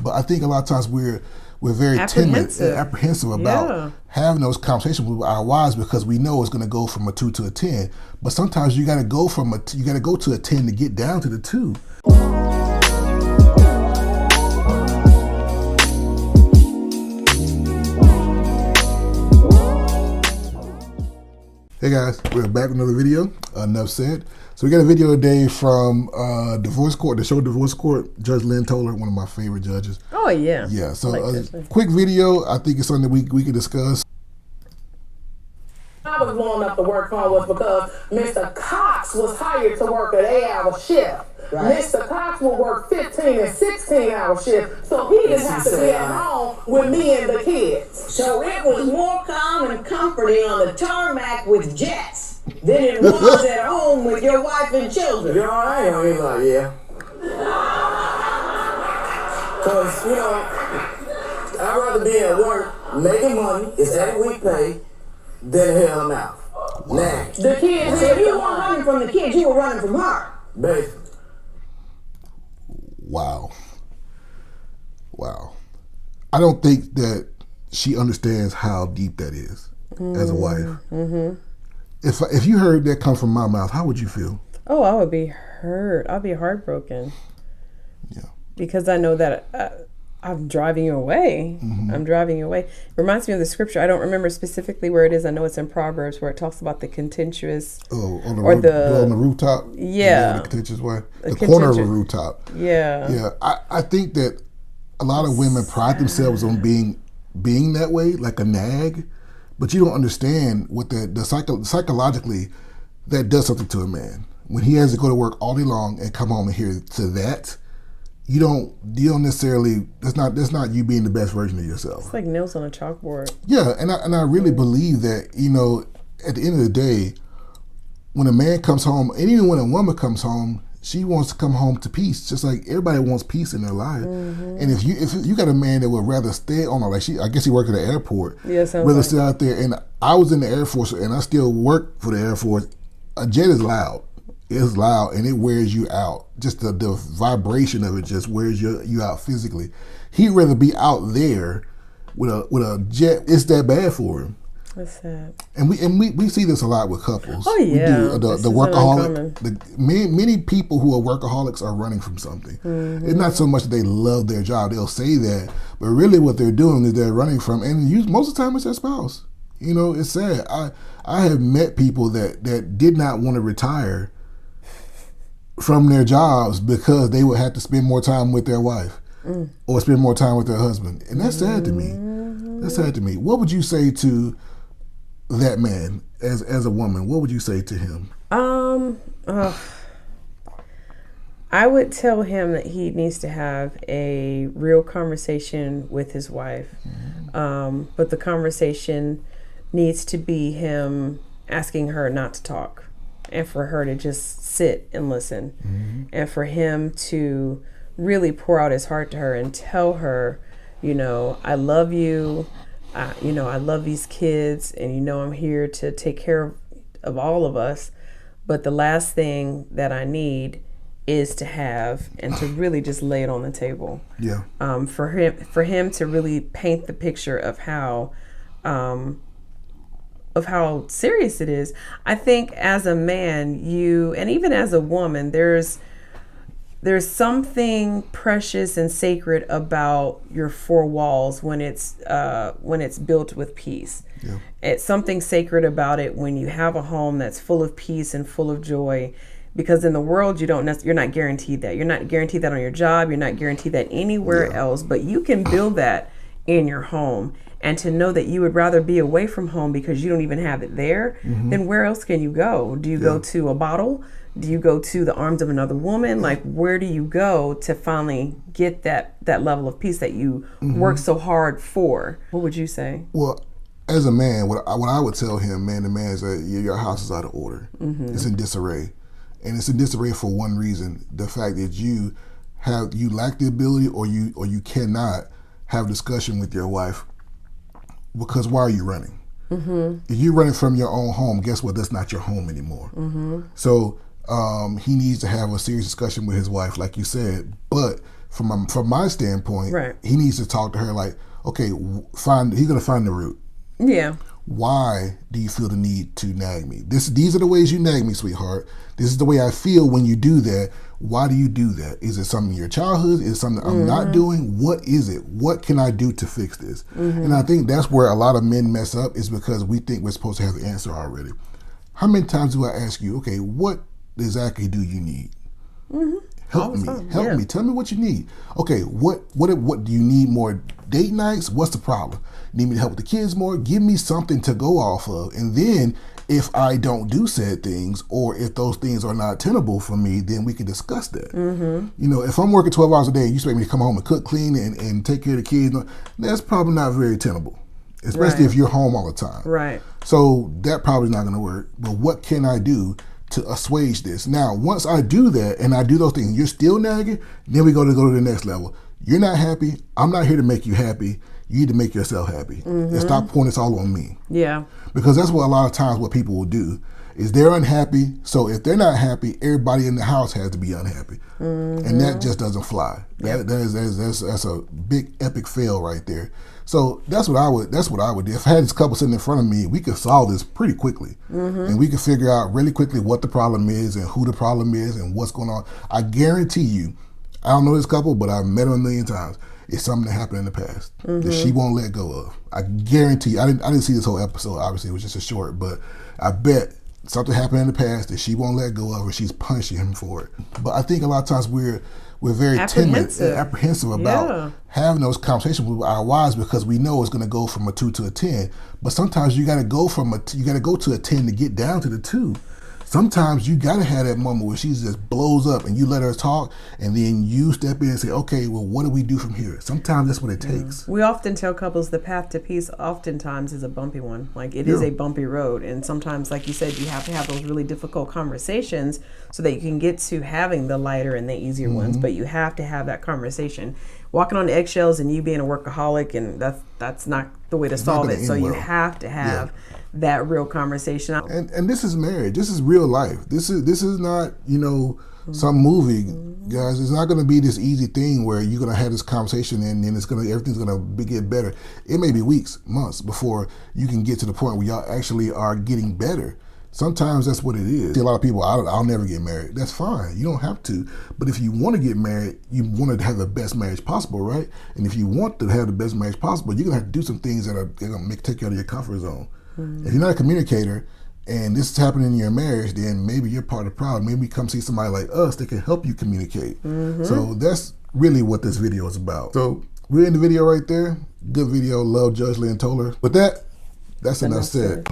But I think a lot of times we're very timid and apprehensive about having those conversations with our wives because we know it's going to go from a 2 to a 10. But sometimes you got to go to a 10 to get down to the 2. Hey guys, we're back with another video. Enough said. So we got a video today from Divorce Court, the show Divorce Court. Judge Lynn Toler, one of my favorite judges. Oh yeah. Yeah. So a quick video. I think it's something that we can discuss. I was blowing up the work phone was because Mr. Cox was hired to work an 8-hour shift. Right. Mr. Cox will work 15 and 16-hour shifts, so he didn't have to be at home with me and the kids. So it was more calm and comforting on the tarmac with jets than it was at home with your wife and children. You know, I ain't he's like, yeah. Because, you know, I'd rather be at work making money, it's every week pay, than hell now. Now, the kids, so you weren't running from the kids, you were running from her. Basically. Wow. I don't think that she understands how deep that is as a wife. Mm-hmm. If you heard that come from my mouth, how would you feel? Oh, I would be hurt. I'd be heartbroken. Yeah. Because I know that I'm driving you away. Mm-hmm. I'm driving you away. It reminds me of the scripture. I don't remember specifically where it is. I know it's in Proverbs where it talks about the contentious. Oh, on the rooftop? Yeah. The contentious way? The corner of a rooftop. Yeah. Yeah. I think that a lot of women pride themselves on being that way, like a nag, but you don't understand what psychologically that does something to a man. When he has to go to work all day long and come home and hear to that, you don't necessarily, that's not you being the best version of yourself. It's like nails on a chalkboard. Yeah, and I really believe that, you know, at the end of the day, when a man comes home, and even when a woman comes home, she wants to come home to peace, just like everybody wants peace in their life. Mm-hmm. And if you got a man that would rather stay on, I guess he worked at the airport, rather stay out there. And I was in the Air Force, and I still work for the Air Force. A jet is loud. It's loud, and it wears you out. Just the vibration of it just wears you out physically. He'd rather be out there with a jet. It's that bad for him. That's sad. And we see this a lot with couples. Oh yeah, we do. The workaholic. Many people who are workaholics are running from something. Mm-hmm. It's not so much that they love their job. They'll say that, but really what they're doing is they're running from. And most of the time it's their spouse. You know, it's sad. I have met people that did not want to retire from their jobs because they would have to spend more time with their wife or spend more time with their husband, and that's sad to me. That's sad to me. What would you say to that man as a woman? What would you say to him? I would tell him that he needs to have a real conversation with his wife. Mm-hmm. But the conversation needs to be him asking her not to talk and for her to just sit and listen. Mm-hmm. And for him to really pour out his heart to her and tell her, you know, I love you. You know, I love these kids, and you know I'm here to take care of all of us. But the last thing that I need is to have and to really just lay it on the table. Yeah. For him to really paint the picture of how serious it is. I think as a man, and even as a woman, there's something precious and sacred about your four walls when it's built with peace. Yeah. It's something sacred about it when you have a home that's full of peace and full of joy, because in the world you're not guaranteed that. You're not guaranteed that on your job. You're not guaranteed that anywhere else. But you can build that in your home. And to know that you would rather be away from home because you don't even have it there, then where else can you go? Do you go to a bottle? Do you go to the arms of another woman? Like, where do you go to finally get that level of peace that you work so hard for? What would you say? Well, as a man, what I would tell him, man to man, is that your house is out of order. Mm-hmm. It's in disarray. And it's in disarray for one reason: the fact that you lack the ability, or you cannot have discussion with your wife. Because why are you running? Mm-hmm. If you're running from your own home, guess what? That's not your home anymore. Mm-hmm. So he needs to have a serious discussion with his wife, like you said. But from my standpoint, right. he needs to talk to her like, okay, he's gonna find the root. Yeah. Why do you feel the need to nag me? These are the ways you nag me, sweetheart. This is the way I feel when you do that. Why do you do that? Is it something in your childhood? Is it something I'm not doing? What is it? What can I do to fix this? And I think that's where a lot of men mess up, is because we think we're supposed to have the answer already. How many times do I ask you, okay, what exactly do you need? Help me. Help me. Tell me what you need. Okay, what do you need? More date nights? What's the problem? Need me to help with the kids more? Give me something to go off of. And then if I don't do said things, or if those things are not tenable for me, then we can discuss that. You know, if I'm working 12 hours a day and you expect me to come home and cook, clean, and take care of the kids, that's probably not very tenable, especially if you're home all the time. Right. So that probably is not going to work. But what can I do to assuage this? Now, once I do that and I do those things, you're still nagging, then we go to the next level. You're not happy. I'm not here to make you happy. You need to make yourself happy. And stop pointing this all on me. Yeah. Because that's what a lot of times what people will do is they're unhappy. So if they're not happy, everybody in the house has to be unhappy. And that just doesn't fly. That's a big epic fail right there. So that's what I would do. If I had this couple sitting in front of me, we could solve this pretty quickly. And we could figure out really quickly what the problem is and who the problem is and what's going on. I guarantee you, I don't know this couple, but I've met them a million times. It's something that happened in the past that she won't let go of. I guarantee you, I didn't see this whole episode, obviously it was just a short, but I bet something happened in the past that she won't let go of, and she's punishing him for it. But I think a lot of times we're very timid and apprehensive about having those conversations with our wives, because we know it's going to go from a 2 to a 10. But sometimes you got to go to a 10 to get down to the 2. Sometimes you got to have that moment where she just blows up and you let her talk, and then you step in and say, okay, well, what do we do from here? Sometimes that's what it takes. We often tell couples the path to peace oftentimes is a bumpy one. Like, it is a bumpy road. And sometimes, like you said, you have to have those really difficult conversations so that you can get to having the lighter and the easier ones. But you have to have that conversation. Walking on eggshells and you being a workaholic, and that's not the way to solve it. So you have to have that real conversation. And this is marriage. This is real life. This is not, some movie, guys. It's not going to be this easy thing where you're going to have this conversation and then everything's going to get better. It may be weeks, months before you can get to the point where y'all actually are getting better. Sometimes that's what it is. A lot of people, I'll never get married. That's fine. You don't have to. But if you want to get married, you want to have the best marriage possible, right? And if you want to have the best marriage possible, you're going to have to do some things that are going to take you out of your comfort zone. If you're not a communicator and this is happening in your marriage, then maybe you're part of the problem. Maybe come see somebody like us that can help you communicate. So that's really what this video is about. So we're in the video right there. Good video. Love Judge Lynn Toller. With that, that's enough said.